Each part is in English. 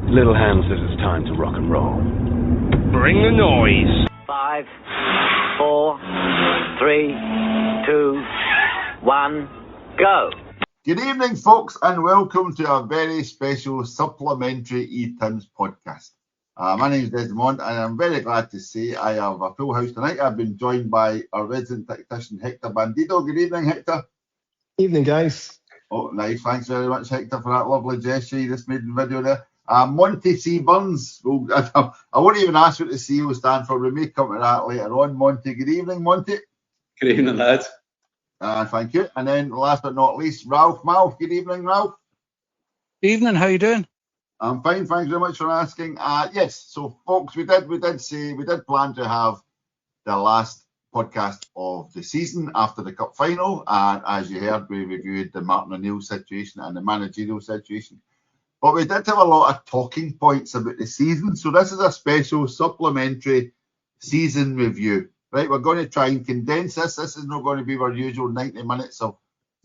Little Hand says it's time to rock and roll. Bring the noise. 5, 4, 3, 2, 1, go. Good evening, folks, and welcome to a very special Supplementary Etims podcast. My name is Desmond, and I'm very glad to say I have a full house tonight. I've been joined by our resident tactician, Hector Bandido. Good evening, Hector. Evening, guys. Oh, nice. Thanks very much, Hector, for that lovely gesture you just made in the video there. Monty C. Burns. Well, I won't even ask what the C will stand for. We may come to that later on. Monty, good evening, Monty. Good evening, lads. Thank you. And then last but not least, Ralph Malf. Good evening, Ralph. Evening, how you doing? I'm fine, thanks very much for asking. Yes, so folks, we did plan to have the last podcast of the season after the cup final, and as you heard, we reviewed the Martin O'Neill situation and the managerial situation. But we did have a lot of talking points about the season, so this is a special supplementary season review. Right, we're going to try and condense this. This is not going to be our usual 90 minutes of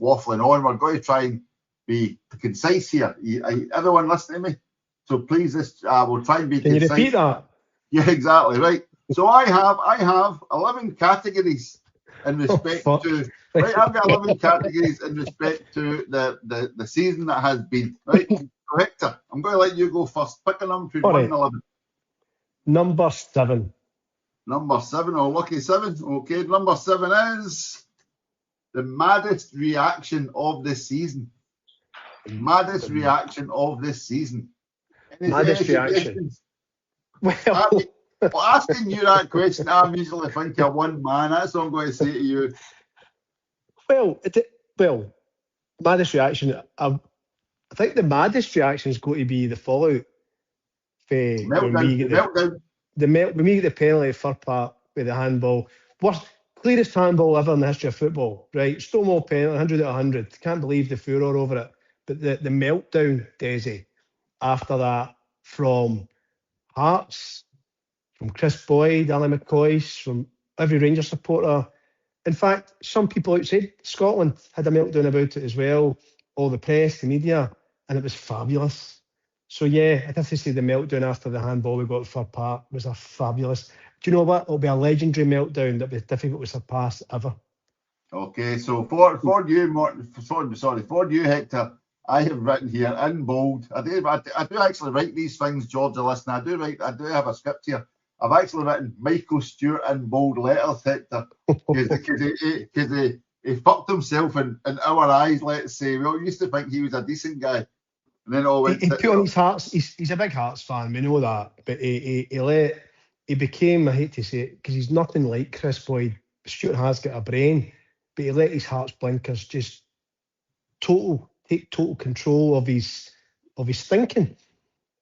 waffling on. We're going to try and be concise here. Everyone listening to me? So please, we'll try and be concise. Can you repeat that? Yeah, exactly, right. So I have 11 categories in respect to... Right, I've got 11 categories in respect to the season that has been. Right, so Hector, I'm going to let you go first. Pick a number between 1 and 11. Number 7. Number 7, or lucky 7. Okay, number 7 is the maddest reaction of this season. Maddest reaction of this season. Maddest reaction. Well, asking you that question, I'm usually thinking of one man. That's what I'm going to say to you. Well, maddest reaction. I think the maddest reaction is going to be the fallout. When we get the penalty for part with the handball. Worst, clearest handball ever in the history of football. Right, Stonewall penalty, 100 out of 100. Can't believe the furor over it. But the meltdown, Daisy, after that from Hearts, from Chris Boyd, Ali McCoy, from every Rangers supporter. In fact, some people outside Scotland had a meltdown about it as well. All the press, the media, and it was fabulous. So yeah, I'd have to say the meltdown after the handball we got for part was a fabulous. Do you know what? It'll be a legendary meltdown that will be difficult to surpass ever. Okay, so for you, Martin, for you, Hector, I have written here in bold. I do actually write these things, George. Listen, I do have a script here. I've actually written Michael Stewart in bold letters, Hector, because he fucked himself in our eyes. Let's say we all used to think he was a decent guy, and then all went. He put on his Hearts. He's a big Hearts fan. We know that, but he became. I hate to say it because he's nothing like Chris Boyd. Stewart has got a brain, but he let his Hearts blinkers just take total control of his thinking,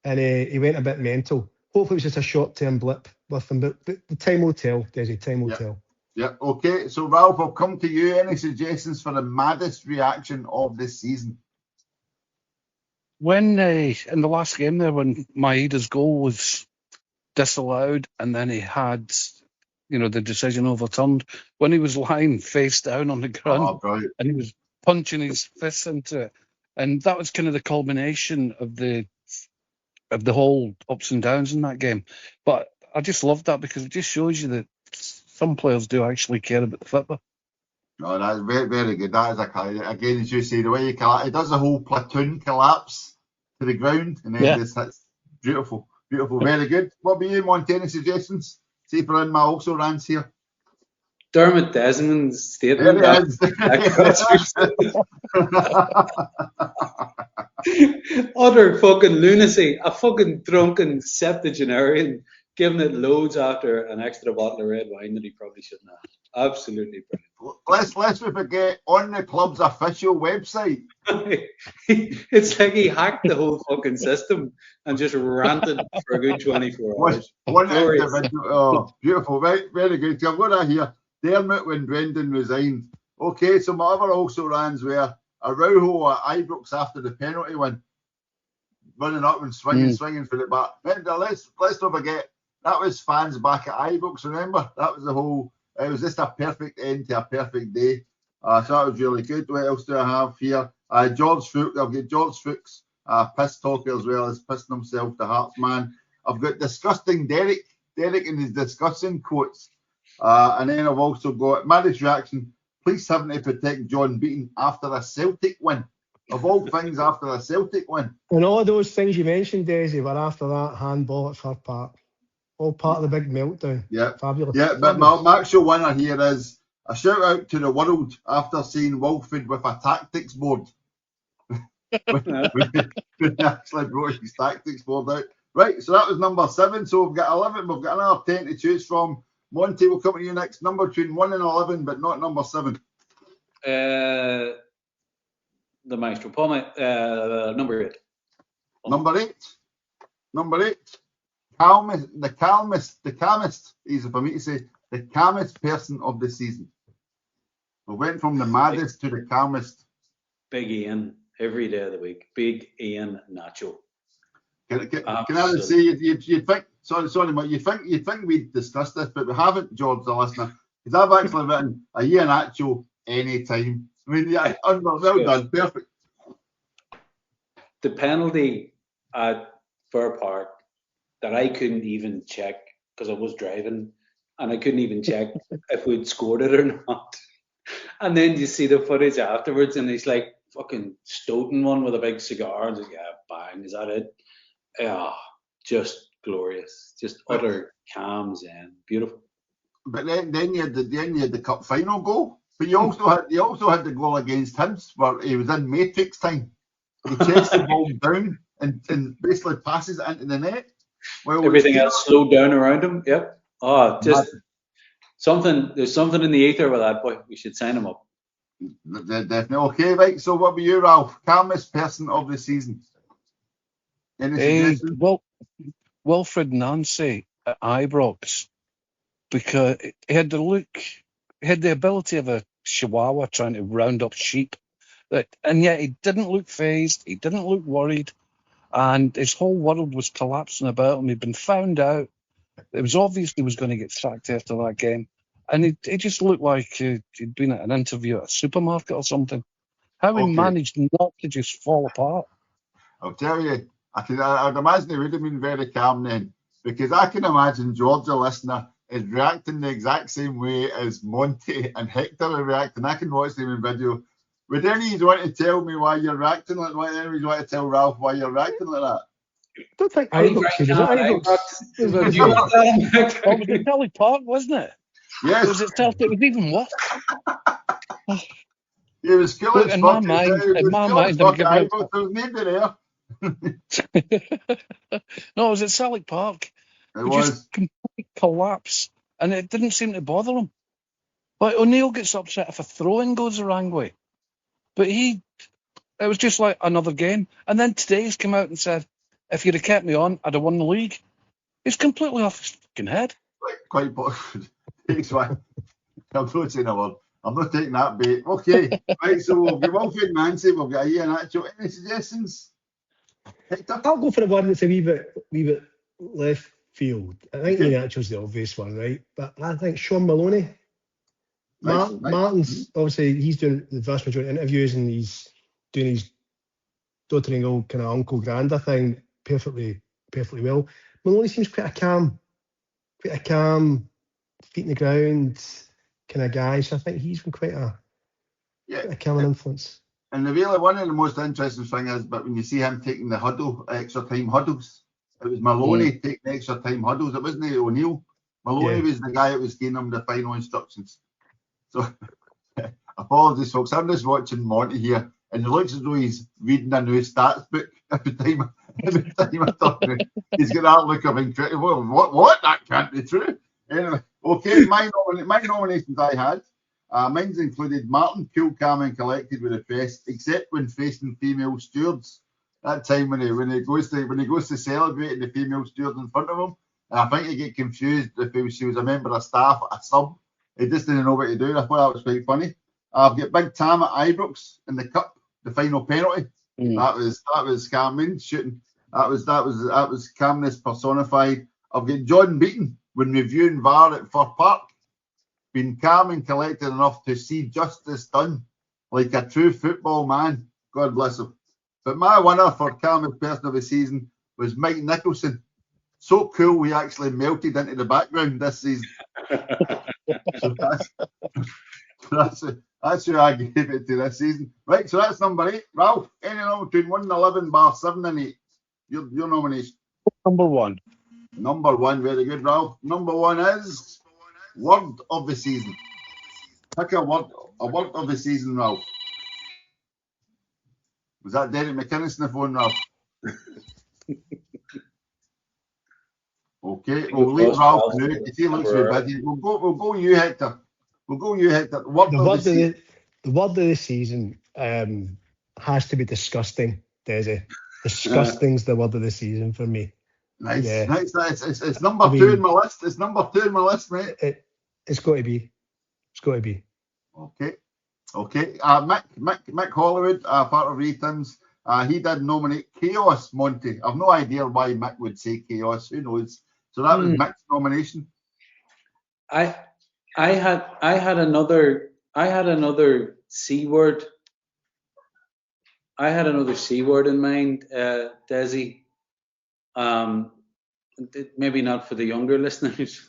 and he went a bit mental. Hopefully it was just a short-term blip with him, but the time will tell, Desi, time will tell. Yeah, okay. So, Ralph, I'll come to you. Any suggestions for the maddest reaction of this season? When, in the last game there, when Maeda's goal was disallowed and then he had, the decision overturned, when he was lying face down on the ground and he was punching his fists into it. And that was kind of the culmination of the whole ups and downs in that game. But I just loved that because it just shows you that some players do actually care about the football. No, that's very, very good. That is again, as you say, the way he does the whole platoon collapse to the ground and then just hits. Beautiful, beautiful, very good. What about you, Monty? Any suggestions? See if we're in my also rants here. Dermot Desmond's statement. Utter fucking lunacy. A fucking drunken septuagenarian giving it loads after an extra bottle of red wine that he probably shouldn't have. Absolutely brilliant. Let's forget on the club's official website. It's like he hacked the whole fucking system and just ranted for a good 24 hours. One individual. Oh, beautiful. Right, very good. So I've got that here. Dermot when Brendan resigned. Okay, so my other also rans were Araujo at Ibrox after the penalty win, running up and swinging for it. But let's not forget that was fans back at Ibrox. Remember that was the whole. It was just a perfect end to a perfect day. So that was really good. What else do I have here? George Fuchs. I'll get George Fuchs piss talker as well as pissing himself, the Hearts man. I've got disgusting Derek and his disgusting quotes. And then I've also got Maddie's reaction, police having to protect John Beaton after a Celtic win. Of all things, after a Celtic win. And all of those things you mentioned, Daisy, were after that handball at Fir Park. All part of the big meltdown. Yeah. Fabulous. Yeah, but my actual winner here is a shout out to the world after seeing Wilfred with a tactics board. when he actually brought his tactics board out. Right, so that was number 7. So we've got 11. We've got another 10 to choose from. Monty will come to you next. Number between 1 and 11, but not number 7. The Maestro, Paul, number 8. Number 8. The calmest, easy for me to say, the calmest person of the season. We went from the maddest to the calmest. Big Ian, every day of the week. Big Ian Nacho. Can I just say, you'd think, sorry, Mike, you'd think we'd discussed this, but we haven't, George, the listener, because I've actually written a Ian Nacho any time. I mean, yeah, well done, perfect. The penalty at Fir Park that I couldn't even check because I was driving and I couldn't even check if we'd scored it or not. And then you see the footage afterwards and he's like fucking stoating one with a big cigar and just, yeah, bang, is that it? Yeah, just glorious. Just utter calm zen. Beautiful. But then you had the cup final goal. But you also had the goal against Hibs where he was in Matrix time. He chased the ball down and basically passes it into the net. Well, everything else slowed down around him. Yep. Oh, just something. There's something in the ether with that boy. We should sign him up. Definitely. Okay, right. So what were you, Ralph? Calmest person of the season? Any suggestions? Well, Wilfred Nancy at Ibrox, because he had the ability of a chihuahua trying to round up sheep, and yet he didn't look fazed, he didn't look worried, and his whole world was collapsing about him. He'd been found out. It was obvious he was going to get sacked after that game, and he just looked like he'd been at an interview at a supermarket or something. How he managed not to just fall apart. I'll tell you, I'd imagine he would have been very calm then, because I can imagine George, the listener, is reacting the exact same way as Monty and Hector are reacting. I can watch them in video. Would any of you want to tell me why you're reacting like that? Any of you want to tell Ralph why you're reacting like that? I don't think Ibrox It was Celtic Park, wasn't it? Yes. Was it Celtic? It was even worse. It was killing in my mind, I'm giving there was nobody there. No, it was at Celtic Park. It was just complete collapse, and it didn't seem to bother him. Like O'Neill gets upset if a throw-in goes the wrong way, but it was just like another game. And then today he's come out and said, "If you'd have kept me on, I'd have won the league." He's completely off his fucking head. Quite possible. I'm not saying a word. I'm not taking that bait. Okay, right. So we've got Wilfred Nancy. We've got Ian Nacho. Any suggestions? Hector? I'll go for the one that's a wee bit left field. I think Ian Nacho's the obvious one, right? But I think Sean Maloney. Martin's obviously he's doing the vast majority of interviews and he's doing his doting old kind of uncle granda thing perfectly well. Maloney seems quite a calm, feet in the ground kind of guy. So I think he's been quite a calming influence. And really, one of the most interesting things is, but when you see him taking the extra time huddles, it was Maloney taking extra time huddles. It wasn't O'Neill. Maloney was the guy that was giving him the final instructions. So, apologies, folks. I'm just watching Monty here, and it looks as though he's reading a new stats book every time I talk to him. He's got that look of incredible. What? That can't be true. Anyway, okay, my nominations I had. Mine's included Martin, cool, calm and collected with a press, except when facing female stewards. That time when he goes to celebrate and the female steward in front of him, and I think he get confused if she was a member of staff, a sub. He just didn't know what to do. I thought that was quite funny. I've got Big Tam at Ibrox in the cup, the final penalty. That was calming shooting. That was calmness personified. I've got John Beaton when reviewing VAR at Fir Park, being calm and collected enough to see justice done like a true football man. God bless him. But my winner for Callum's person of the season was Mike Nicholson. So cool, we actually melted into the background this season. So that's who I gave it to this season. Right, so that's number 8. Ralph, any number between 1 and 11, bar 7 and 8. Your nomination. Number 1. Number 1, very good, Ralph. Number 1 is word of the season. Pick a word of the season, Ralph. Was that Derek McInnes on the phone, Ralph? Okay, we'll leave Ralph now. If he looks a bit busy, we'll go you, Hector. The word of the season has to be disgusting, Desi. Disgusting's the word of the season for me. Nice. It's number 2 in my list. It's number 2 in my list, mate. It's got to be. Okay. Mick Hollywood, part of Etims. He did nominate Chaos, Monty. I've no idea why Mick would say Chaos. Who knows? So that was Mick's nomination. I had another C word. I had another C word in mind, Desi. Maybe not for the younger listeners.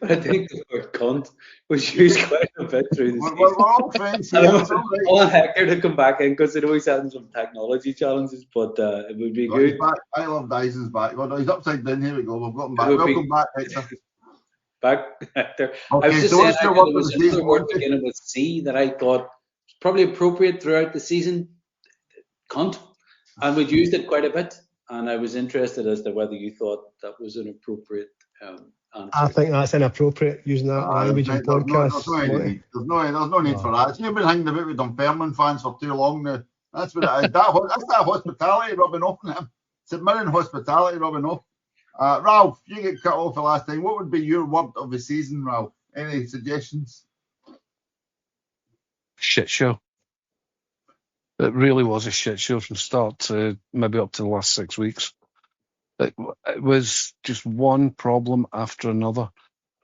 I think the word cunt was used quite a bit through the season. We're all friends here. I want Hector to come back in because it always has some technology challenges, but it would be good. I love Dyson's back. Oh, no, he's upside down. Here we go. We've got him back. Welcome back, Hector. Back, Hector. Okay, I was just so saying there was another word beginning with C that I thought was probably appropriate throughout the season. Cunt. And we'd used it quite a bit. And I was interested as to whether you thought that was an appropriate answer. I think that's inappropriate using that language in podcasts. There's no need for that. You've been hanging about with Dunfermline fans for too long now. That's what it is. That's that hospitality rubbing off on him. St Mirren hospitality rubbing off. Ralph, you get cut off the last time. What would be your word of the season, Ralph? Any suggestions? Shit show. It really was a shit show from start to maybe up to the last 6 weeks. It was just one problem after another.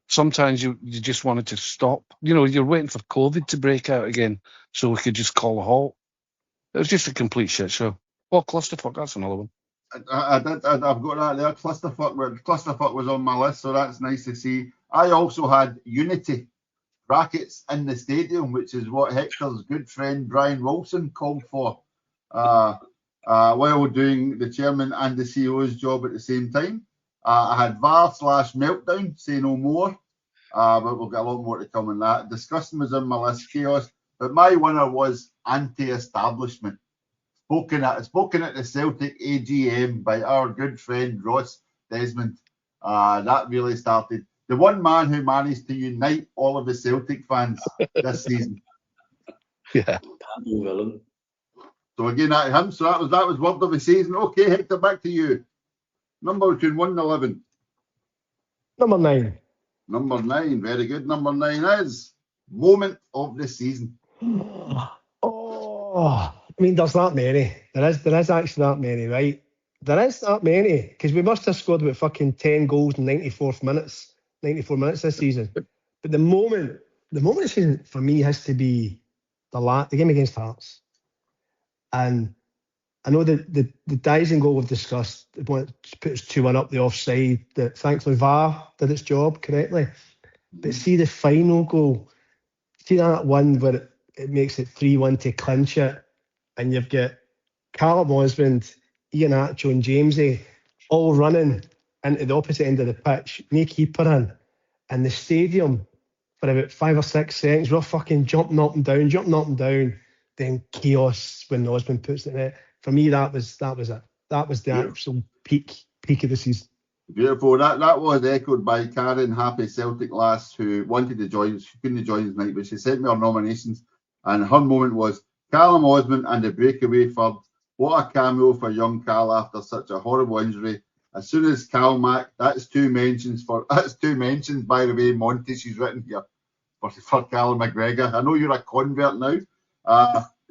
Sometimes you just wanted to stop. You're waiting for COVID to break out again so we could just call a halt. It was just a complete shit show. Well, clusterfuck, that's another one. I've got that there. Clusterfuck was on my list, so that's nice to see. I also had unity, brackets, in the stadium, which is what Hector's good friend Brian Wilson called for. While doing the chairman and the CEO's job at the same time. I had VAR/meltdown, say no more, but we've got a lot more to come on that. Disgusting was on my list, chaos, but my winner was anti-establishment. Spoken at the Celtic AGM by our good friend Ross Desmond. That really started. The one man who managed to unite all of the Celtic fans this season. Yeah. Villain. So again, at him. So that was word of the season. Okay, Hector, back to you. Number between 1 and 11. Number 9. Number 9, very good. Number 9 is moment of the season. I mean, there's that many. There is actually that many, right? There is that many because we must have scored about fucking 10 goals in 94 minutes this season. But the moment of the season for me has to be the game against Hearts. And I know the Dyson goal we've discussed, it puts 2-1 up the offside, that thankfully VAR did its job correctly. But see the final goal, see that one where it makes it 3-1 to clinch it, and you've got Callum Osmond, Ian Atcho and Jamesy all running into the opposite end of the pitch, no keeper in, and the stadium for about 5 or 6 seconds, we're fucking jumping up and down, then chaos when Osmond puts it in it. For me, that was it. That was the actual peak of the season. Beautiful. That was echoed by Karen, happy Celtic lass, who wanted to join. She couldn't join us tonight, but she sent me her nominations, and her moment was Callum Osmond and the breakaway third. What a cameo for young Cal after such a horrible injury. As soon as Cal Mack, that's two mentions by the way, Monty, she's written here for Callum McGregor. I know you're a convert now.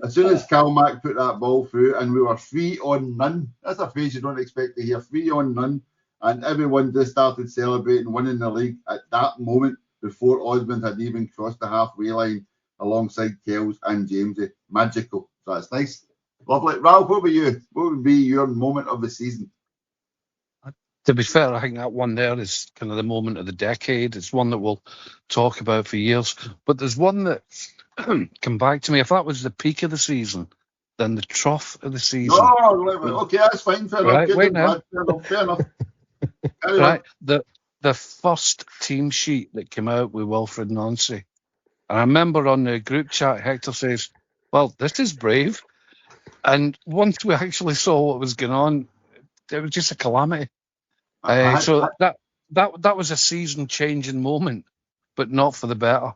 As soon as Cal Mack put that ball through and we were 3-0, that's a phrase you don't expect to hear, 3-0, and everyone just started celebrating winning the league at that moment before Osmond had even crossed the halfway line alongside Kells and Jamesy. Magical. So that's nice. Lovely. Ralph, what about you? What would be your moment of the season? To be fair, I think that one there is kind of the moment of the decade. It's one that we'll talk about for years. But there's one that come back to me. If that was the peak of the season, then the trough of the season. No, okay, that's fine. Fair right, enough. Wait now. Fair enough. Right, the first team sheet that came out with Wilfred Nancy. And I remember on the group chat, Hector says, well, this is brave. And once we actually saw what was going on, it was just a calamity. So that was a season-changing moment, but not for the better.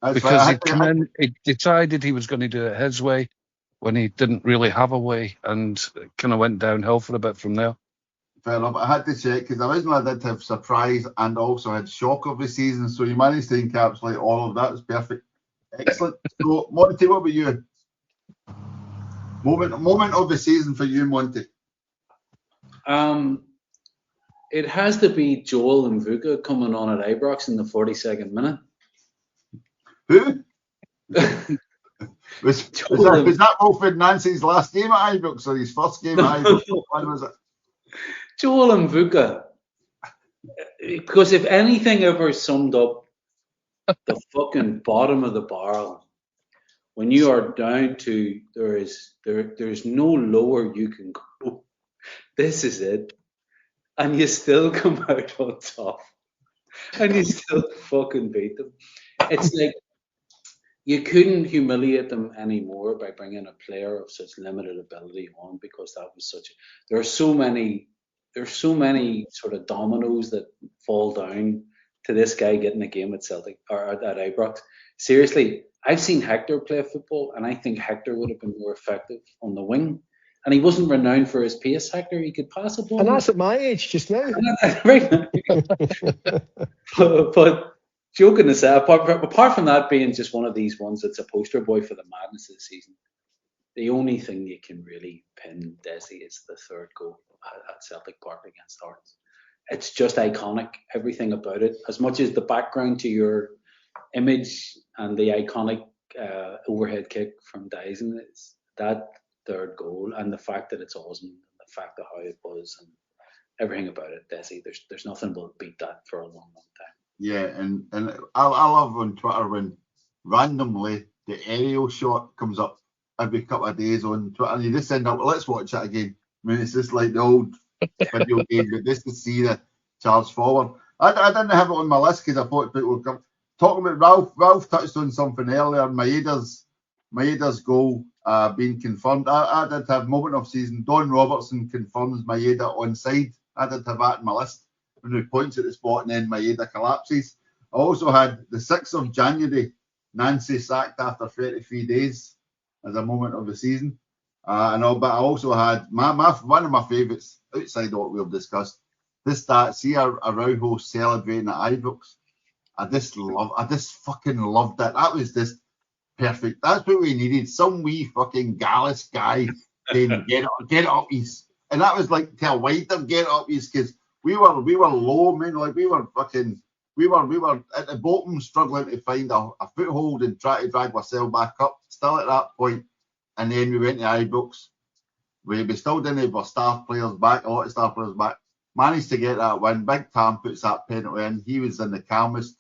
Because he decided he was going to do it his way when he didn't really have a way, and it kind of went downhill for a bit from there. Fair enough. I had to check because originally I did have surprise and also had shock of the season, so you managed to encapsulate all of that. It's perfect. Excellent. So, Monty, what about you? Moment of the season for you, Monty. It has to be Joel and Vuka coming on at Ibrox in the 42nd minute. Who? was that Wilfred Nancy's last game at Ibrox or his first game at Ibrox? When was it? Joel and Vuka. Because if anything ever summed up the fucking bottom of the barrel, when you are down to there's no lower you can go. This is it. And you still come out on top. And you still fucking beat them. It's like you couldn't humiliate them anymore by bringing a player of such limited ability on, because that was there's so many sort of dominoes that fall down to this guy getting a game at Celtic or at Ibrox. Seriously, I've seen Hector play football, and I think Hector would have been more effective on the wing. And he wasn't renowned for his pace, Hector. He could pass a ball. And that's at my age just now. Right. but joking aside, apart from that being just one of these ones that's a poster boy for the madness of the season, the only thing you can really pin Desi is the third goal at Celtic Park against Hearts. It's just iconic, everything about it. As much as the background to your image and the iconic overhead kick from daze, it's that third goal and the fact that it's awesome, and the fact of how it was, and everything about it, Desi. There's nothing but beat that for a long, long time. Yeah, and I love on Twitter when randomly the aerial shot comes up every couple of days on Twitter, and you just end up, let's watch it again. I mean, it's just like the old video game, but just to see the charge forward. I didn't have it on my list because I thought people would come. Talking about Ralph. Ralph touched on something earlier. Maeda's goal being confirmed. I did have moment of season. Don Robertson confirms Maeda onside. I did have that in my list when he points at the spot and then Maeda collapses. I also had the 6th of January, Nancy sacked after 33 days as a moment of the season. But I also had one of my favourites outside what we've discussed. This start, see Araujo celebrating at Ibrox. I just fucking loved it. That was just perfect. That's what we needed. Some wee fucking Gallus guy saying get up his, and that was like tell White up get up his, because we were low, man. Like we were at the bottom struggling to find a foothold and try to drag ourselves back up. Still at that point, and then we went to Ibrox. We still didn't have our star players back. A lot of star players back. Managed to get that win. Big Tam puts that penalty in. He was in the calmest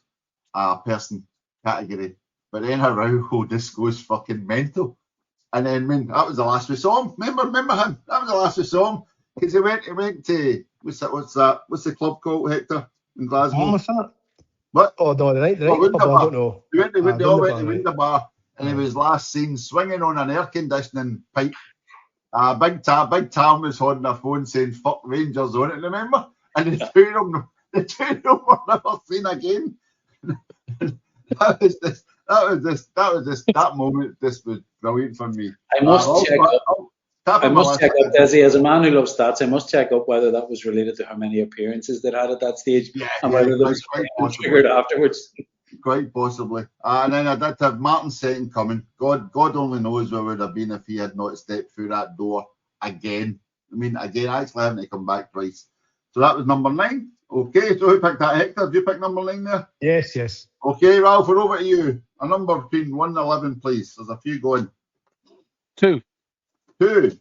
person category. But then Araujo just goes fucking mental. And then, that was the last we saw him. Remember him? That was the last we saw him. Because he went to, what's that? What's the club called, Hector, in Glasgow? What? Oh, no, the night club, I don't know. They went to the bar, and he was last seen swinging on an air conditioning pipe. Big Tam was holding a phone saying, fuck Rangers on it, remember? And the two of them were never seen again. That moment just was brilliant for me. I must check up, Desi, as a man who loves stats, I must check up whether that was related to how many appearances they had at that stage, and whether those were triggered afterwards. Quite possibly. And then I did have Martin second coming. God only knows where it would have been if he had not stepped through that door again. Actually having to come back twice. So that was number 9. Okay, so who picked that, Hector? Did you pick number 9 there? Yes. Okay, Ralph, we're over to you. A number between 1 and 11, please. There's a few going. 2.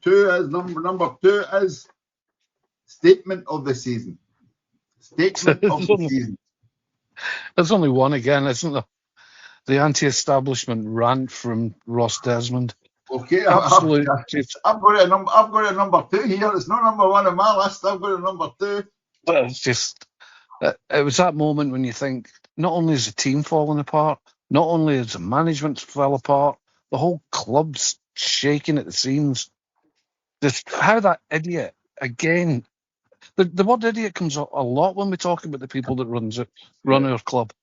Two is number two is statement of the season. Statement of the season. There's only one again, isn't there? The anti-establishment rant from Ross Desmond. Okay, Absolute. I've got a number two here. It's not number one on my list. I've got a number two. But it's just, it was that moment when you think, not only is the team falling apart, not only is the management fell apart, the whole club's shaking at the seams. Just how that idiot, again, the word idiot comes up a lot when we talk about the people that run our club.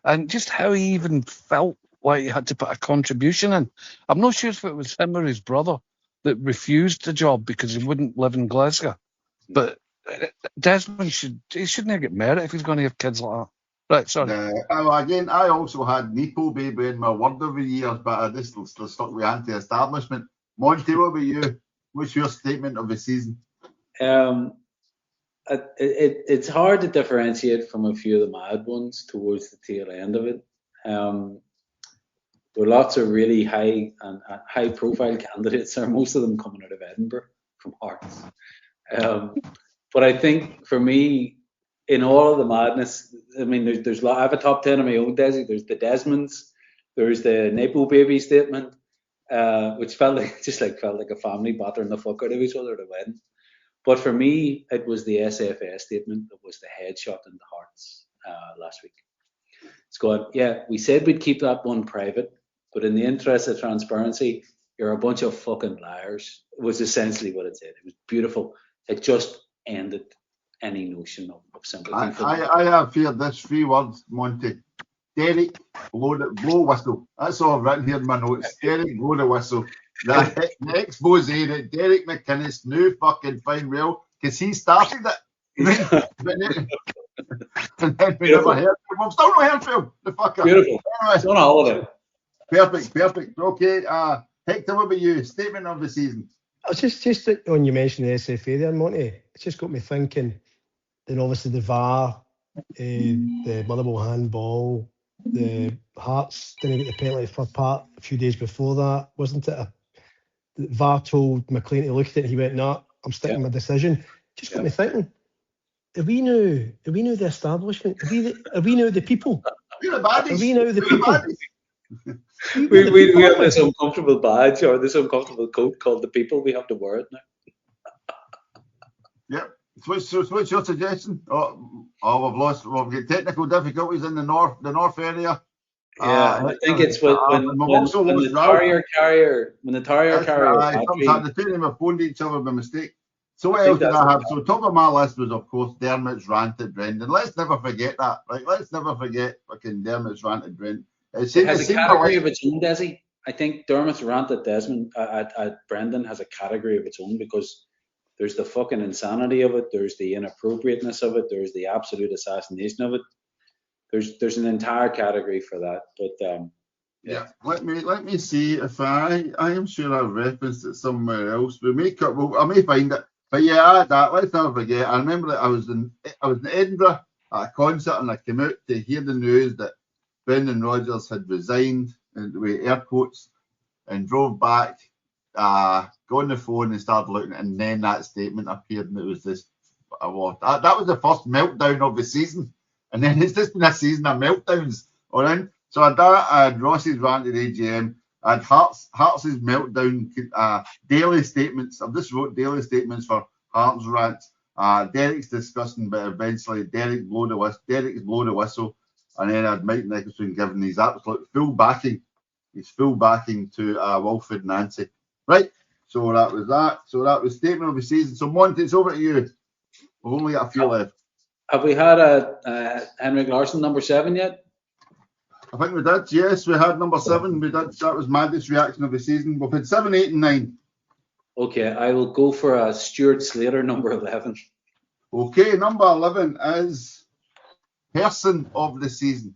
And just how he even felt like he had to put a contribution in. I'm not sure if it was him or his brother that refused the job because he wouldn't live in Glasgow. But Desmond shouldn't get merit if he's going to have kids like that. Right, sorry. Again, I also had Nepo Baby in my word over the years, but I just still stuck with anti-establishment. Monty, what about you? What's your statement of the season? It's hard to differentiate from a few of the mad ones towards the tail end of it. There were lots of really high-profile candidates there, most of them coming out of Edinburgh from Hearts. But I think for me, in all of the madness, I mean, I have a top 10 of my own, Desi. There's the Desmonds, there's the Nepo Baby statement, which felt like a family battering the fuck out of each other at a wedding. But for me, it was the SFS statement that was the headshot in the Hearts last week. It's going, yeah, we said we'd keep that one private, but in the interest of transparency, you're a bunch of fucking liars, was essentially what it said. It was beautiful. It just ended any notion of sympathy. I have feared this 3 words, Monty. Derek, blow whistle. That's all I've written here in my notes. Derek, blow the whistle. The expose that Derek McInnes knew fucking fine well because he started it. And then we never heard from him. I'm still not heard from him. The fucker. Beautiful. Anyway, it's on a holiday. Perfect. Okay, Hector, what about you? Statement of the season. I was just when you mentioned the SFA there, Monty, it just got me thinking. Then obviously the VAR, the Motherwell handball, the Hearts didn't get the penalty for part a few days before that, wasn't it? The VAR told McLean to look at it. He went, "No, I'm sticking with my decision." Just got me thinking. Are we now the establishment? Are we now the people? We're the baddies. Are we now the people? We have this uncomfortable badge or this uncomfortable coat called the people. We have to wear it now. Yep. So what's your suggestion? We've got technical difficulties in the north area. Yeah, I think it's when the Tarrier carrier. The two of them have phoned each other by mistake. So what else did I have? So top of my list was, of course, Dermot's rant at Brendan. Let's never forget that. Right? Let's never forget fucking Dermot's rant at Brendan. It has a category of its own, Desi. I think Dermot's rant at Desmond at Brendan has a category of its own because there's the fucking insanity of it, there's the inappropriateness of it, there's the absolute assassination of it. There's an entire category for that. But yeah. Let me see if I am sure I've referenced it somewhere else. I may find it. But yeah, let's never forget. I remember that I was in Edinburgh at a concert and I came out to hear the news that Brendan Rodgers had resigned with air quotes and drove back, got on the phone and started looking, and then that statement appeared and it was this award. That was the first meltdown of the season. And then it's just been a season of meltdowns. All right. So I had Ross's rant at AGM. I had Hearts' meltdown daily statements. I've just wrote daily statements for Hearts' rants. Derek's discussing, but eventually Derek's blow the whistle. And then I had Mike Nicholson giving his absolute full backing. His full backing to Wilfred Nancy. Right. So that was that. So that was statement of the season. So Monty, it's over to you. We've only got a few left. Have we had a Henrik Larsson number 7 yet? I think we did. Yes, we had number 7. We did. That was Maddie's reaction of the season. We've had 7, 8, and 9. Okay, I will go for a Stuart Slater number 11. Okay, number 11 is person of the season.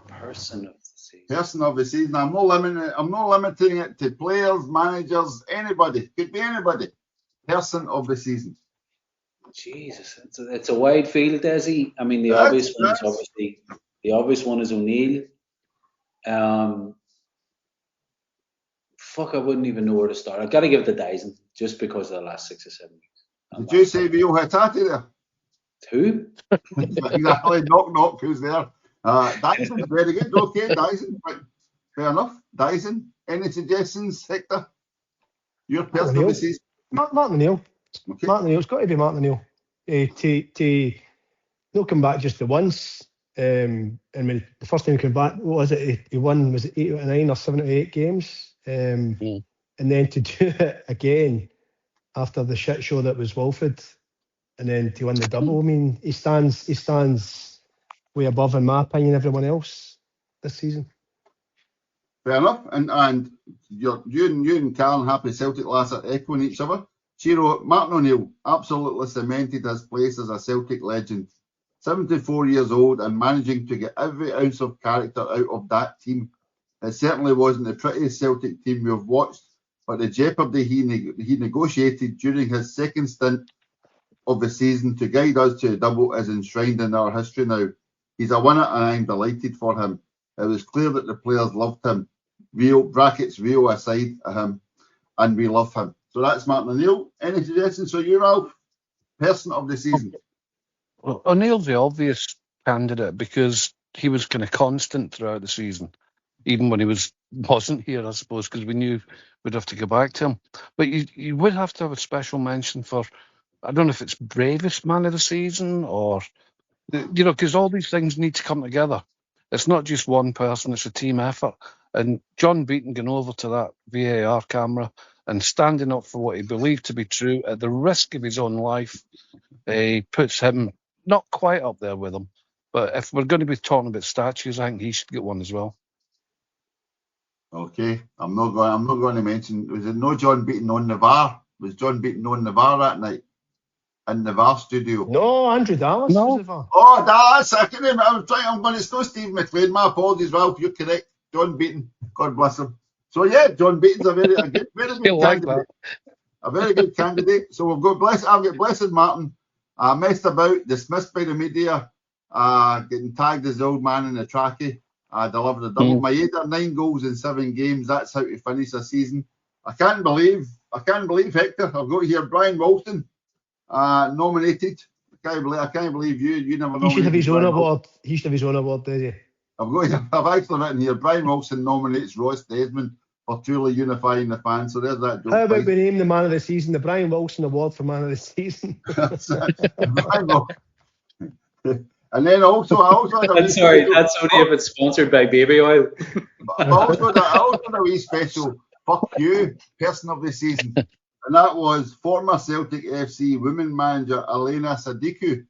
Person of the season. Person of the season. I'm not limiting it to players, managers, anybody. Could be anybody. Person of the season. Jesus, it's a wide field, Desi. I mean, the obvious one is O'Neill. Fuck, I wouldn't even know where to start. I've got to give it to Dyson just because of the last 6 or 7 weeks. Did you say Rio Hitati there? Who? Exactly. Knock. Who's there? Dyson's very good. Okay, Dyson. Fair enough. Dyson. Any suggestions, Hector? Your person of the season? Martin O'Neill. Okay. Martin O'Neill's got to be Martin O'Neill. To not come back just the once. And when the first time he came back, what was it? He won, was it 8 out of 9 or 7 out of 8 games? And then to do it again after the shit show that was Wilfred, and then to win the double. I mean, he stands way above, in my opinion, everyone else this season. Fair enough. And you and Karen, happy Celtic lads, are echoing each other. Chiro, Martin O'Neill absolutely cemented his place as a Celtic legend. 74 years old and managing to get every ounce of character out of that team. It certainly wasn't the prettiest Celtic team we've watched, but the jeopardy he negotiated during his second stint of the season to guide us to a double is enshrined in our history now. He's a winner and I'm delighted for him. It was clear that the players loved him. Rio aside him, and we love him. So that's Martin O'Neill. Any suggestions for you, Ralph? Person of the season. Well, O'Neill's the obvious candidate because he was kind of constant throughout the season, even when he wasn't here, I suppose, because we knew we'd have to go back to him. But you would have to have a special mention for, I don't know if it's bravest man of the season or, because all these things need to come together. It's not just one person, it's a team effort. And John Beaton going over to that VAR camera and standing up for what he believed to be true at the risk of his own life, he puts him not quite up there with him. But if we're going to be talking about statues, I think he should get one as well. Okay, I'm not going to mention. Was it no John Beaton on the VAR? Was John Beaton on the VAR that night in the VAR studio? No, Andrew Dallas was the VAR. Oh, Dallas! I can't remember. I'm going to. It's no Steve McLean. My apologies, Ralph. You're correct. John Beaton. God bless him. So yeah, John Beaton's a very good candidate. A very good candidate. So we've got I've got Blessed Martin. Messed about, dismissed by the media, getting tagged as the old man in the trackie. Delivered a double. Maeda, 9 goals in 7 games. That's how to finish a season. I can't believe Hector. I've got here Brian Wilson nominated. I can't believe you never nominated. He should have his own award. He should have his own award, does he? I've actually written here Brian Wilson nominates Ross Desmond for truly unifying the fans. So there's that joke. How about we name the man of the season, the Brian Wilson Award for man of the season? And then also I'm sorry, that's only if it's sponsored by baby oil. I also had a wee special fuck you person of the season, and that was former Celtic FC women manager Elena Sadiku,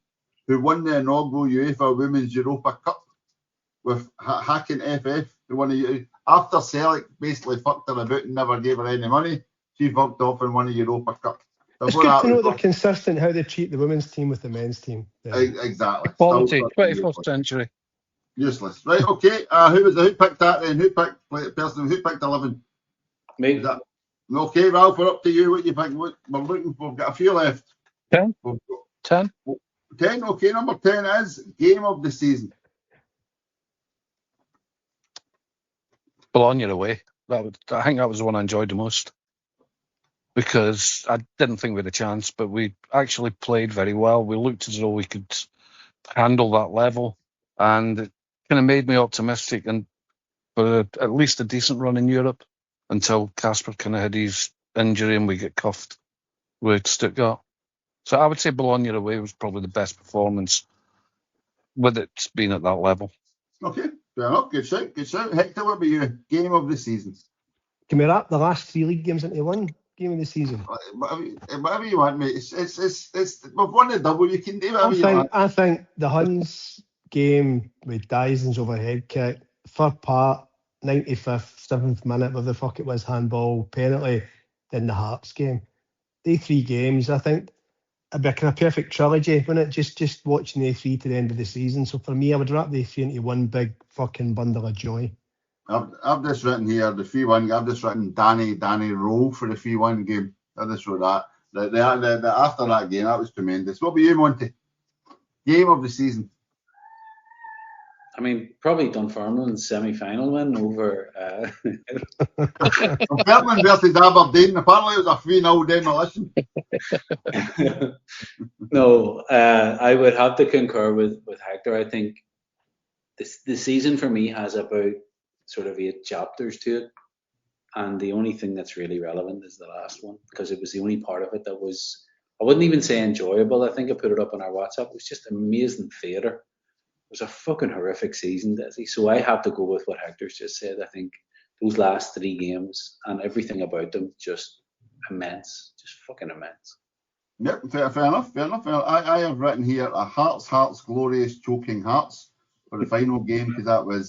who won the inaugural UEFA Women's Europa Cup with Hacken FF. After Celtic basically fucked her about and never gave her any money, she fucked off and won a Europa Cup. It's good to know they're consistent how they treat the women's team with the men's team. Yeah. Exactly. Quality, 21st century. Useless. Right, okay. Who picked that then? Who picked 11? Me. Okay, Ralph, we're up to you. What you think? We've got a few left. 10. 10. 10, okay. Number 10 is Game of the Season. Bologna away. I think that was the one I enjoyed the most. Because I didn't think we had a chance, but we actually played very well. We looked as though we could handle that level, and it kind of made me optimistic and for at least a decent run in Europe until Kasper kind of had his injury and we get cuffed with Stuttgart. So I would say Bologna away was probably the best performance with it being at that level. Okay, fair enough. Good shout. Hector, what about you? Game of the season. Can we wrap the last 3 league games into one game of the season? Whatever you want, mate. We've won the double. You can do whatever you want. I think the Huns game with Dyson's overhead kick, third part, 95th, 7th minute, whatever the fuck it was, handball, penalty, then the Hearts game. They 3 games, I think, it'd be a kind of perfect trilogy, wouldn't it? Just watching the 3 to the end of the season. So for me, I would wrap the 3 into one big fucking bundle of joy. I've just written here the 3-1. I've just written Danny roll for the 3-1 game. I just wrote that. The after that game, that was tremendous. What about you, Monty? Game of the season. I mean, probably Dunfermline's semi-final win over. Dunfermline versus Aberdeen. Apparently, it was a 3-0 demolition. No, I would have to concur with Hector. I think the season for me has about sort of 8 chapters to it, and the only thing that's really relevant is the last one, because it was the only part of it that was, I wouldn't even say enjoyable. I think I put it up on our WhatsApp. It was just amazing theatre. It was a fucking horrific season, Desi. So I have to go with what Hector's just said. I think those last 3 games and everything about them, just immense, just fucking immense. Yep, fair enough. I have written here a Hearts, glorious choking Hearts for the final game, because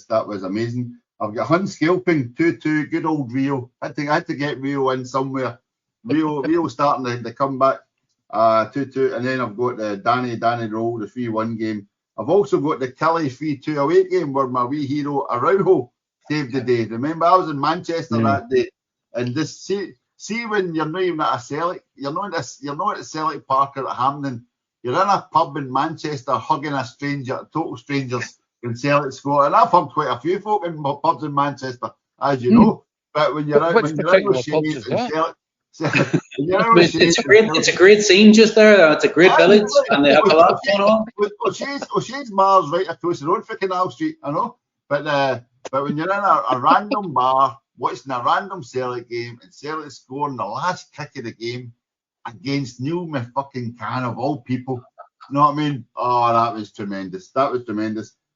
that was amazing. I've got Hun scalping 2-2, good old Rio. I had to get Rio in somewhere. Rio starting the comeback, 2-2, and then I've got the Danny Roll, the 3-1 game. I've also got the Kelly 3-2 away game where my wee hero Araujo saved the day. Remember, I was in Manchester that day, and this see when you're not even at a Celtic, you're not at Celtic Park or at Hampden. You're in a pub in Manchester hugging a stranger, total strangers in Celtic score, and I've hugged quite a few folk in pubs in Manchester, as you know. But when you're out with Shades and Celtic. It's a great scene just there. It's a great village, and they have a lot going on. O'Shea's Mars right across the road for Canal Street, I know. But when you're in a random bar watching a random Celtic game and Celtic scoring the last kick of the game against Neil McFucking-Can of all people, you know what I mean? Oh, that was tremendous.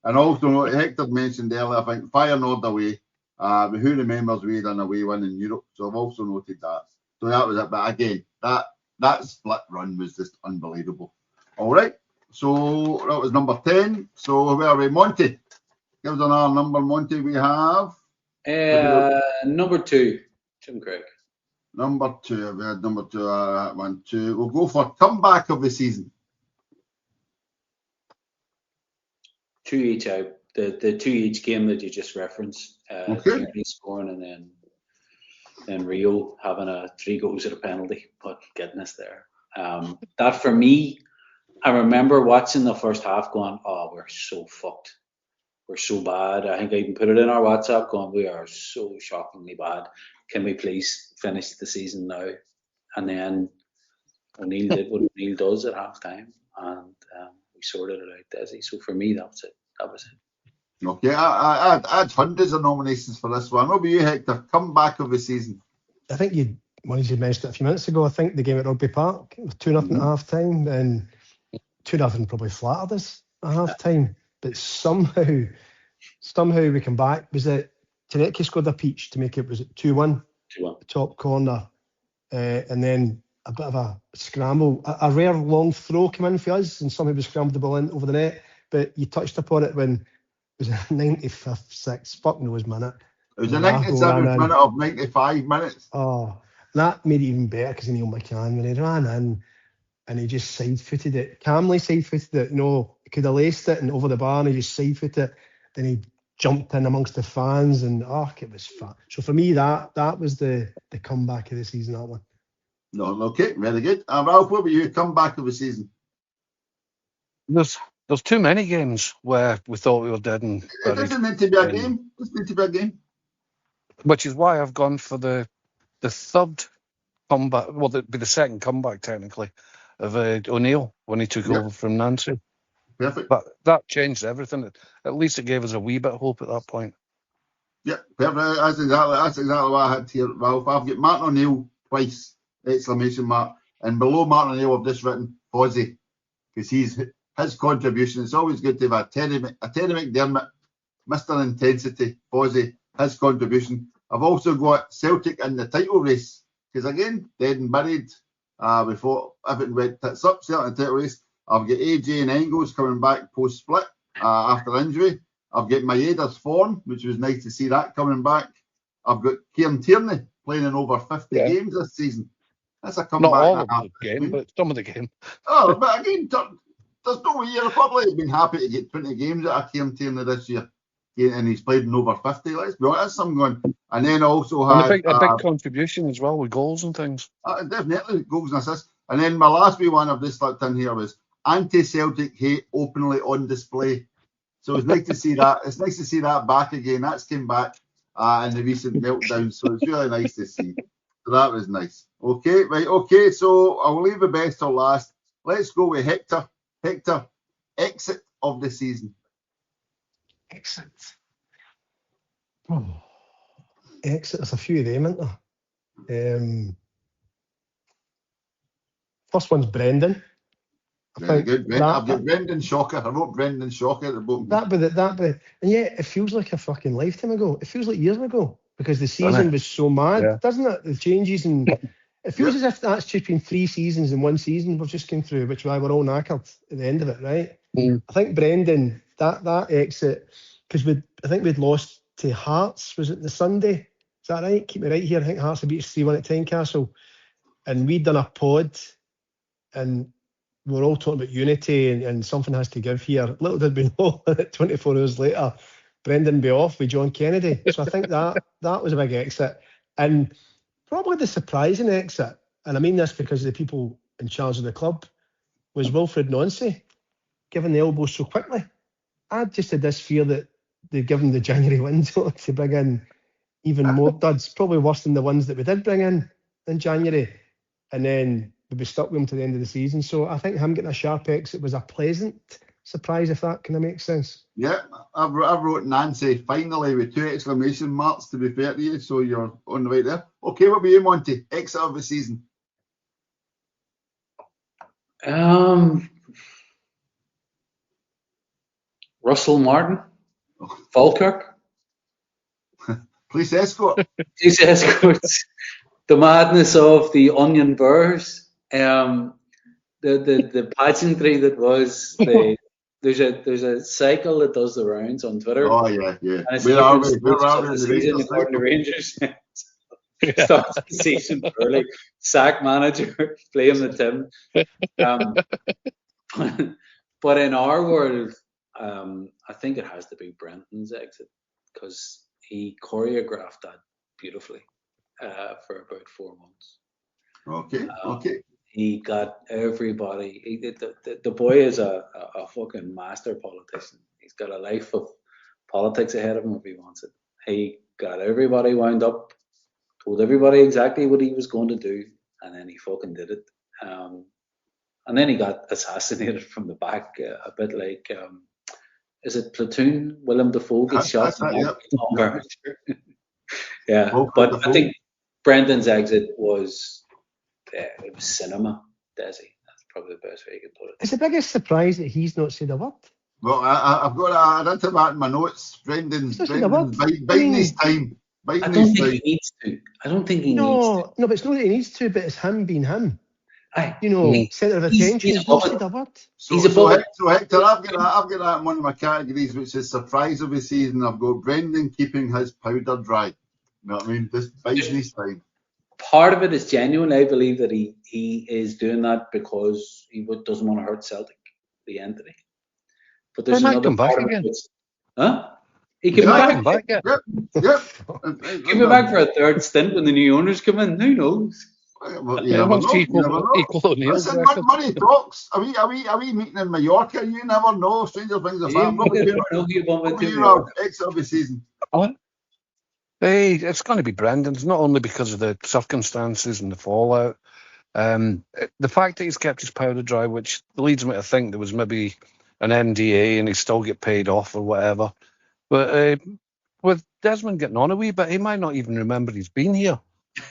And also, Hector mentioned earlier, I think Feyenoord away. Who remembers we had an away win in Europe? So I've also noted that. So that was it. But again, that split run was just unbelievable. All right. So that was number 10. So where are we? Monty. Give us another number, Monty. We have number 2, Jim Craig. Number 2. We had number 2. That one, 2. We'll go for comeback of the season. 2 each out. The 2 each game that you just referenced. Okay. Scoring and then Rio having 3 goals at a penalty. But goodness there. That for me, I remember watching the first half going, oh, we're so fucked. We're so bad. I think I even put it in our WhatsApp going, we are so shockingly bad. Can we please finish the season now? And then O'Neill did what O'Neill does at half time, and we sorted it out, Desi. So for me, that was it. Okay, I had hundreds of nominations for this one. What about you, Hector? Comeback of the season. I think you mentioned it a few minutes ago. I think the game at Rugby Park was 2-0 at half time, and 2-0 probably flattered us at half time. But somehow we come back. Was it Tanecki scored a peach to make it? Was it 2-1? 2-1. Top corner, and then a bit of a scramble. A rare long throw came in for us, and somehow we scrambled the ball in over the net. But you touched upon it when it was a 95th, 6th, fuck knows minute. It was a 97th minute of 95 minutes. Oh, that made it even better because Neil McCann, when he ran in and he just side-footed it, calmly side-footed it. No, he could have laced it and over the bar and he just side-footed it. Then he jumped in amongst the fans and it was fun. So for me, that was the comeback of the season, that one. No, okay, very good. Ralph, what about you? Comeback of the season? There's too many games where we thought we were dead and buried. It doesn't need to be a game. It doesn't need to be a game. Which is why I've gone for the third comeback. Well, it'd be the second comeback technically of O'Neill when he took over from Nancy. Perfect. But that changed everything. At least it gave us a wee bit of hope at that point. Yeah, perfect. That's exactly what I had here, Ralph. I've got Martin O'Neill twice, ! And below Martin O'Neill, I've just written Fozzie, because his contribution. It's always good to have a Terry McDermott, Mr. Intensity, Fozzie, his contribution. I've also got Celtic in the title race, because again, dead and buried before everything went tits up. Celtic in the title race. I've got AJ and Engels coming back post-split after injury. I've got Maeda's form, which was nice to see that coming back. I've got Kieran Tierney playing in over 50 games this season. That's a comeback. Not all of the game, but some of the game. Oh, but again, there's no way you'd probably have been happy to get 20 games out of Kieran Tierney this year. And he's played in over 50. Let's be honest, I'm going. And then also had a big contribution as well with goals and things. Definitely goals and assists. And then my last wee one I've just slipped in here was anti-Celtic hate openly on display. So it's nice to see that. It's nice to see that back again. That's came back in the recent meltdown. So it's really nice to see. So that was nice. Okay, right. Okay, so I'll leave the best till last. Let's go with Hector. Hector, exit of the season. Exit. Oh. Exit. There's a few of them, isn't there? First one's Brendan. Very good. I've got Brendan Shocker. I wrote Brendan Shocker at the bottom. And yet it feels like a fucking lifetime ago. It feels like years ago because the season was so mad, doesn't it? The changes and it feels as if that's just been 3 seasons in one season we've just came through, which why we're all knackered at the end of it, right? I think Brendan, that exit, because I think we'd lost to Hearts, was it the Sunday? Is that right? Keep me right here. I think Hearts had beat us 3-1 at Tynecastle. And we'd done a pod and we were all talking about unity and something has to give here. Little did we know that 24 hours later, Brendan be off with John Kennedy. So I think that was a big exit. And probably the surprising exit, and I mean this because of the people in charge of the club, was Wilfred Noncy giving the elbow so quickly. I just had this fear that they'd given the January window to bring in even more duds, probably worse than the ones that we did bring in January. And then we'd be stuck with him to the end of the season. So I think him getting a sharp exit was a pleasant surprise, if that kind of makes sense. Yeah, I wrote Nancy finally with 2 exclamation marks, to be fair to you, so you're on the way there. Okay, what about you, Monty? Exit of the season. Russell Martin, Falkirk. Police escort. Police escorts. The madness of the onion burrs. The pageantry that was there's a cycle that does the rounds on Twitter. Oh yeah. And Where are we? The Rangers. Starts the season early. Sack manager, blame the Tim. But in our world, I think it has to be Brenton's exit because he choreographed that beautifully for about 4 months. Okay. He got everybody. The boy is a fucking master politician. He's got a life of politics ahead of him if he wants it. He got everybody wound up, told everybody exactly what he was going to do, and then he fucking did it. And then he got assassinated from the back, a bit like, is it Platoon? Willem Dafoe gets shot from the back. Yeah, but I think Brendan's exit was it was cinema, Desi. That's probably the best way you could put it. It's the biggest surprise that he's not said a word. Well, I've got I did that in my notes. Brendan's biding his time. I don't think he needs to. No, but it's not that he needs to, but it's him being him. Centre of attention. He's not said a word. So Hector, I've got that in one of my categories, which is surprise of the season. I've got Brendan keeping his powder dry. You know what I mean? Just biding his time. Part of it is genuine. I believe that he is doing that because he doesn't want to hurt Celtic, the entity. But there's another part of it. Huh? He can come back. Yep. Give me back for a third stint when the new owners come in. Who knows? Well, Listen, money talks. Are we meeting in Mallorca? You never know. Stranger things have happened. Exit of the season. Hey, it's going to be Brendan's, not only because of the circumstances and the fallout. The fact that he's kept his powder dry, which leads me to think there was maybe an NDA and he still get paid off or whatever. But with Desmond getting on a wee bit, he might not even remember he's been here.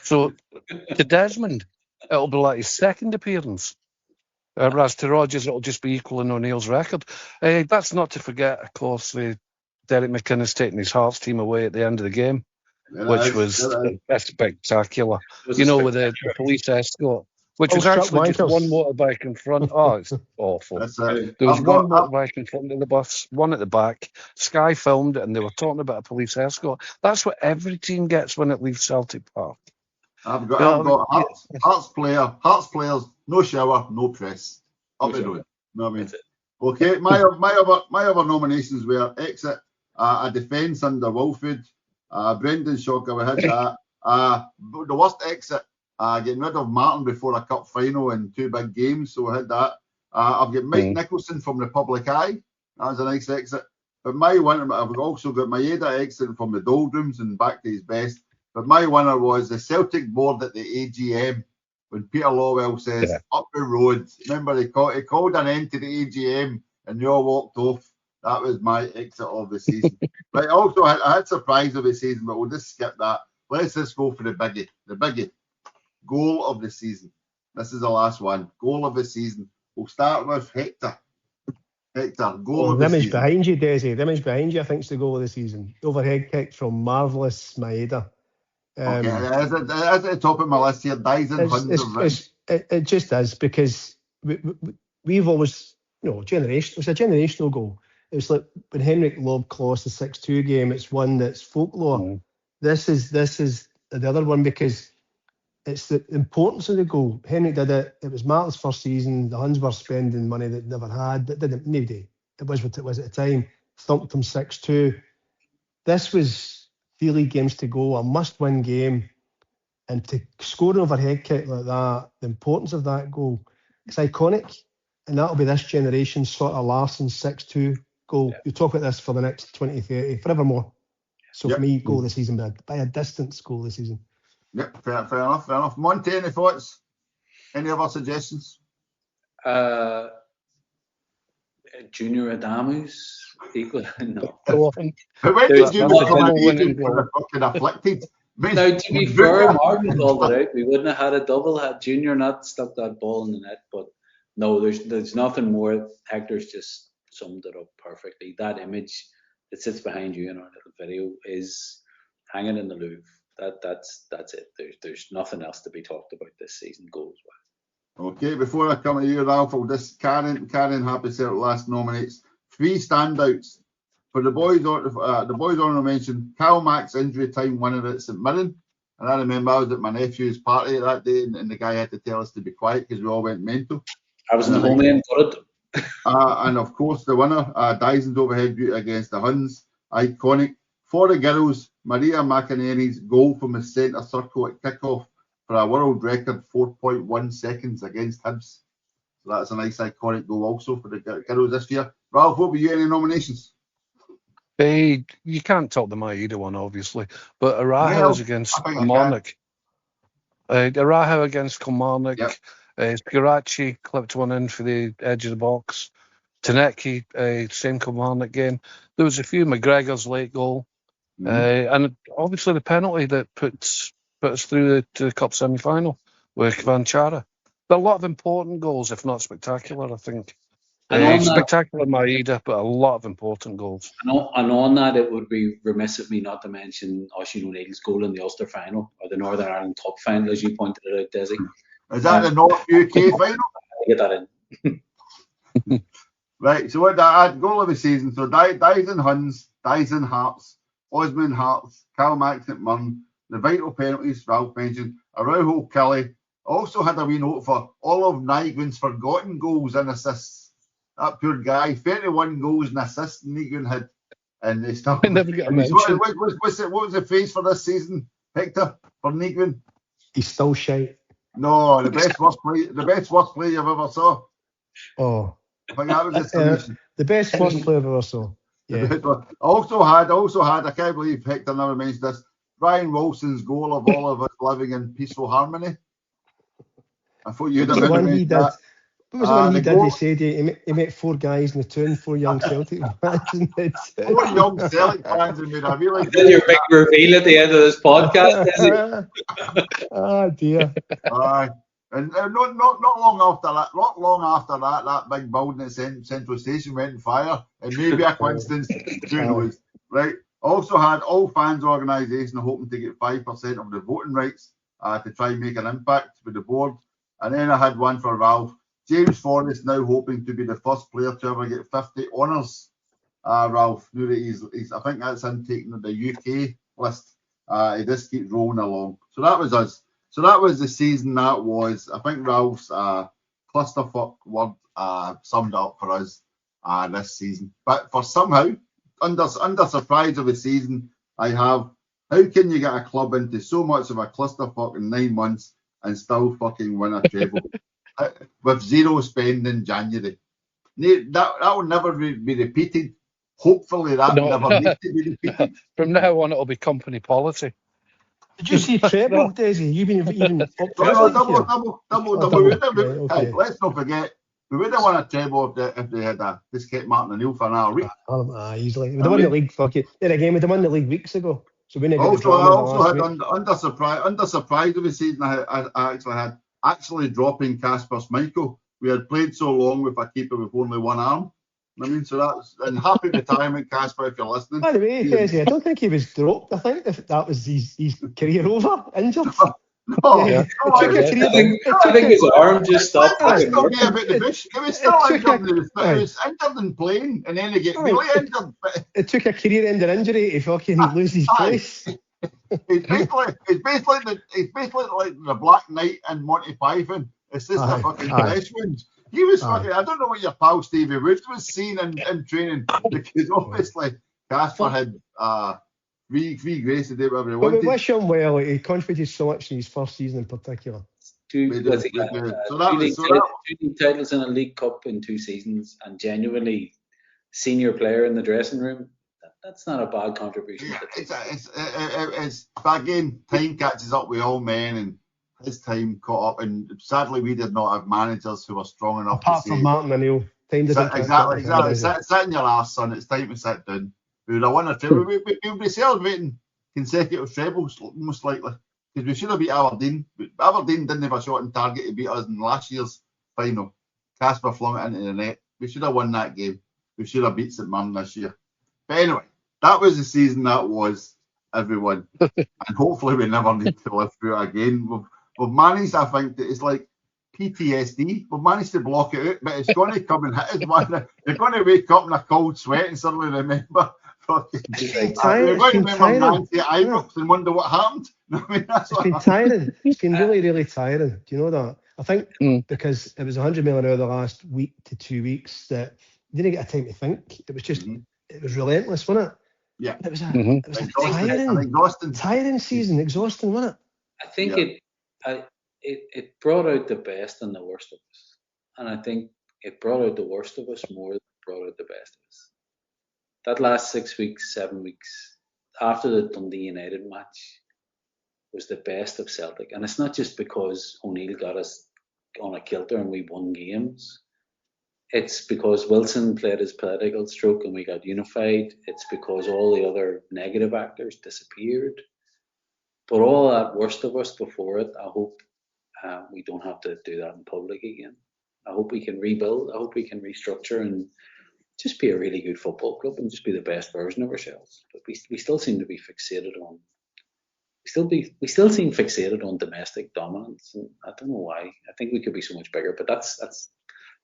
So to Desmond, it'll be like his second appearance. Whereas to Rodgers, it'll just be equaling O'Neill's record. That's not to forget, of course, Derek McInnes taking his Hearts team away at the end of the game, which was spectacular. With the police escort, which was actually just one motorbike in front. Oh, it's awful. There was one motorbike in front of the bus, one at the back. Sky filmed it, and they were talking about a police escort. That's what every team gets when it leaves Celtic Park. I've got Hearts players, no shower, no press. Up the road. You know what I mean? Okay, my other nominations were exit, a defence under Wilfred, Brendan Shocker, we had that. The worst exit, getting rid of Martin before a cup final in 2 big games, so we had that. I've got Mike Nicholson from the Public Eye. That was a nice exit. But my winner, I've also got Maeda exiting from the doldrums and back to his best. But my winner was the Celtic board at the AGM when Peter Lawwell says, up the road. Remember, he called an end to the AGM and they all walked off. That was my exit of the season. Right, also, I had surprise of the season, but we'll just skip that. Let's just go for the biggie. Goal of the season. This is the last one. Goal of the season. We'll start with Hector. Hector, goal of the season. The image behind you, Daisy. The image behind you, I think, is the goal of the season. Overhead kick from marvellous Maeda. Okay, as at the top of my list here, daze and Huns. It just is, because we've always, generation. It was a generational goal. It was like when Henrik lobbed Kloss the 6-2 game. It's one that's folklore. Mm. This is the other one, because it's the importance of the goal. Henrik did it. It was Martin's first season. The Huns were spending money that they never had. But maybe it was what it was at the time. Thumped them 6-2. This was 3 league games to go, a must-win game, and to score an overhead kick like that, the importance of that goal, it's iconic, and that'll be this generation's sort of Larsson 6-2 goal. Yeah. You talk about this for the next 20, 30, forevermore. So for me, goal of the season, by a distance, goal of the season. Yep, fair enough. Monty, any thoughts? Any other suggestions? Junior Adamus equal no. When did you become fucking afflicted? Now, to be fair, Martin called it out. We wouldn't have had a double had Junior not stuck that ball in the net. But no, there's nothing more. Hector's just summed it up perfectly. That image that sits behind you in our little video is hanging in the Louvre. That's it. There's nothing else to be talked about this season goals wise. Okay, before I come to you, Ralph, I'll just Karen Happy Self last nominates 3 standouts for the boys. The boys honourable mention: Cal Mack's injury time winner at St Mirren, and I remember I was at my nephew's party that day, and the guy had to tell us to be quiet because we all went mental. I was in the home end for it. And of course, the winner, Dyson's overhead beauty against the Huns, iconic. For the girls, Maria McInerney's goal from the centre circle at kickoff for a world record 4.1 seconds against Hibs. So that's a nice iconic goal also for the girls this year. Ralph, what were you, any nominations? You can't top the Maeda one, obviously, but Araujo's against Kilmarnock. Araujo against Kilmarnock. Yep. Spirachi clipped one in for the edge of the box. Tanecki, same Kilmarnock game. There was a few. McGregor's late goal. And obviously the penalty that put us through to the Cup semi-final with Kvanchara. There are a lot of important goals, if not spectacular, I think. Spectacular Maeda, but a lot of important goals. And on that, it would be remiss of me not to mention Oisin O'Neill's goal in the Ulster final, or the Northern Ireland Cup final, as you pointed it out, Desi. Is that the North UK final? I get that in. Right, so what that goal of the season. So Dyson Huns, Dyson Hearts, Osmond Hearts, Cal Mack St Mirren, the vital penalties Ralph mentioned, Araujo Kelly. Also had a wee note for Olive Nygren's forgotten goals and assists. That poor guy, 31 goals and assists Nygren had. And they still never get a mention. What was the phrase for this season, Hector, for Nygren? He's still shite. No, the best worst play you've ever saw. Oh. I think that was the solution. The best worst play I've ever saw. Yeah. Also had, I can't believe Hector never mentioned this, Brian Wilson's goal of all of us living in peaceful harmony. I thought you'd have mentioned that. What was the one he did? He said he met 4 guys in the town, 4 young Celtic fans. 4 young Celtic fans and made a really. Is that your big reveal at the end of this podcast, is it? Oh dear. Aye. And not long after that, that big building at Central Station went on fire. And maybe a coincidence, who knows, right? Also had all fans organisation hoping to get 5% of the voting rights to try and make an impact with the board. And then I had one for Ralph. James Forrest now hoping to be the first player to ever get 50 honours. Ralph, knew that he's I think that's him taking the UK list. He just keeps rolling along. So that was us. So that was the season that was. I think Ralph's clusterfuck word summed up for us this season. But for somehow, under surprise of the season, I have, how can you get a club into so much of a clusterfuck in 9 months and still fucking win a treble with 0 spend in January? That will never be repeated hopefully that never needs to be repeated. From now on, it'll be company policy. Did you see treble, Daisy? You've been even up double. Hey, let's not forget, we would have won a treble if they had just kept Martin O'Neill for another week. Easily. We'd have won the league. Then again, we'd have won the league weeks ago. So we I also had under surprise of the season. I actually had dropping Kasper Schmeichel. We had played so long with a keeper with only one arm. I mean, so that's and happy retirement, Kasper, if you're listening. By the way, Daisy, I don't think he was dropped. I think that was his career over, injured. I think his arm just stopped. Let's not be about the bush. He was still injured. He was injured and playing, and then he get really injured. It took a career-ending injury to fucking lose his place. He's basically like the Black Knight and Monty Python. It's just a fucking flesh wound. He was fucking. I don't know what your pal Stevie Woods was seeing in training, because obviously Kasper had free grace to do whatever he wanted. But we wish him well. He contributed so much in his first season in particular. Two titles in a League Cup in 2 seasons, and genuinely senior player in the dressing room. That's not a bad contribution. It's but again, time catches up with all men, and his time caught up. And sadly, we did not have managers who were strong enough. Apart from Martin O'Neill, time doesn't exactly. Sit in your arse, son. It's time to sit down. We would have won a treble. We'll be celebrating consecutive trebles most likely, because we should have beat Aberdeen. Aberdeen didn't have a shot on target to beat us in last year's final. Kasper flung it into the net. We should have won that game. We should have beat St Mirren this year. But anyway, that was the season that was, everyone. And hopefully we never need to live through it again. We've managed, I think, that it's like PTSD. We've managed to block it out, but it's going to come and hit us, man. You're going to wake up in a cold sweat and suddenly remember fucking... You're going to remember Nancy at Ibrox and wonder what happened. I mean, it's been tiring. It's been really, really tiring. Do you know that? I think because it was 100 mile an hour the last week to 2 weeks that you didn't get a time to think. It was just... It was relentless, wasn't it? Yeah. It was a tiring season, exhausting, wasn't it? I think it brought out the best and the worst of us. And I think it brought out the worst of us more than it brought out the best of us. That last 6 weeks, 7 weeks, after the Dundee United match, was the best of Celtic. And it's not just because O'Neill got us on a kilter and we won games. It's because Wilson played his political stroke and we got unified. It's because all the other negative actors disappeared. But all that worst of us before it, I hope we don't have to do that in public again. I hope we can rebuild. I hope we can restructure and just be a really good football club and just be the best version of ourselves. But we still seem to be fixated on. We still seem fixated on domestic dominance, and I don't know why. I think we could be so much bigger. But that's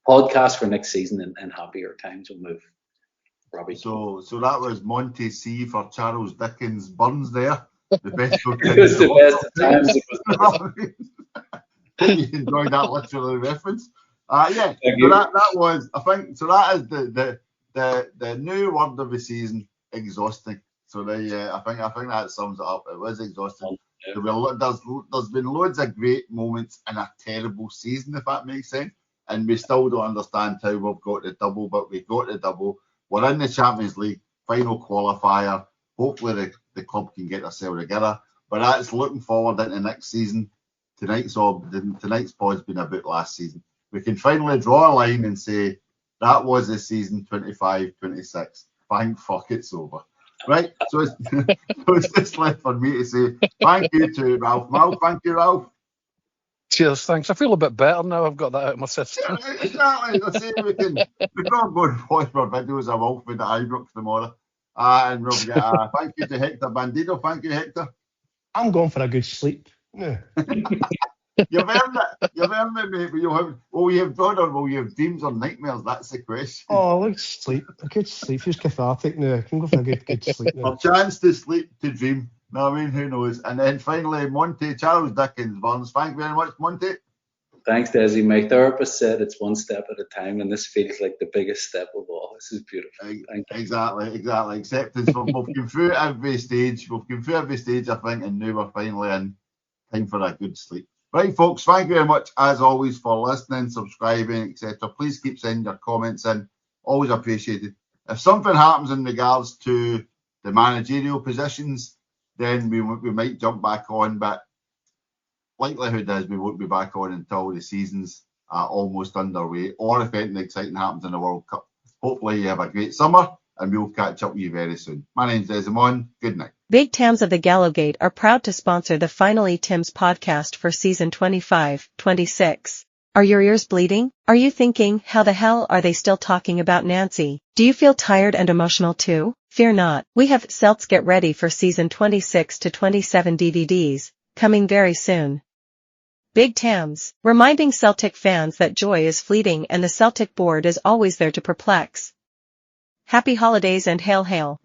podcast for next season and happier times will move. Robbie. So that was Monty C for Charles Dickens Burns there. The best it was the best of times. You enjoyed that literary reference. Yeah. So that was, I think, so that is the new word of the season, exhausting. So I think that sums it up. It was exhausting. There's been loads of great moments in a terrible season, if that makes sense. And we still don't understand how we've got the double, but we got the double. We're in the Champions League final qualifier. Hopefully the club can get themselves together. But that's looking forward into next season. Tonight's pod's been about last season. We can finally draw a line and say that was the season 25-26. Thank fuck it's over. Right? So it's just left for me to say thank you to Ralph Mal. Thank you, Ralph. Cheers, thanks. I feel a bit better now I've got that out of my system. Yeah, exactly. I say we can go and watch more videos of Wolfwood at Ibrox tomorrow. And we'll get thank you to Hector Bandido. Thank you, Hector. I'm going for a good sleep. Yeah. You've earned it, mate. Will you have dreams or nightmares? That's the question. Oh, let's sleep. A good sleep. Feels cathartic now. I can go for a good sleep now. A chance to sleep, to dream. No, I mean, who knows? And then finally, Monty, Charles Dickens Burns. Thank you very much, Monty. Thanks, Desi. My therapist said it's one step at a time, and this feels like the biggest step of all. This is beautiful. Exactly. Acceptance. We've come through every stage. I think, and now we're finally in. Time for a good sleep. Right, folks, thank you very much, as always, for listening, subscribing, etc. Please keep sending your comments in. Always appreciated. If something happens in regards to the managerial positions, then we might jump back on, but likelihood is we won't be back on until the season's almost underway, or if anything exciting happens in the World Cup. Hopefully you have a great summer, and we'll catch up with you very soon. My name's Desmond. Good night. Big Tams of the Gallowgate are proud to sponsor the Final Etims podcast for season 25-26. Are your ears bleeding? Are you thinking, how the hell are they still talking about Nancy? Do you feel tired and emotional too? Fear not, we have Celts Get Ready for season 26 to 27 DVDs, coming very soon. Big Tams, reminding Celtic fans that joy is fleeting and the Celtic board is always there to perplex. Happy holidays and hail hail.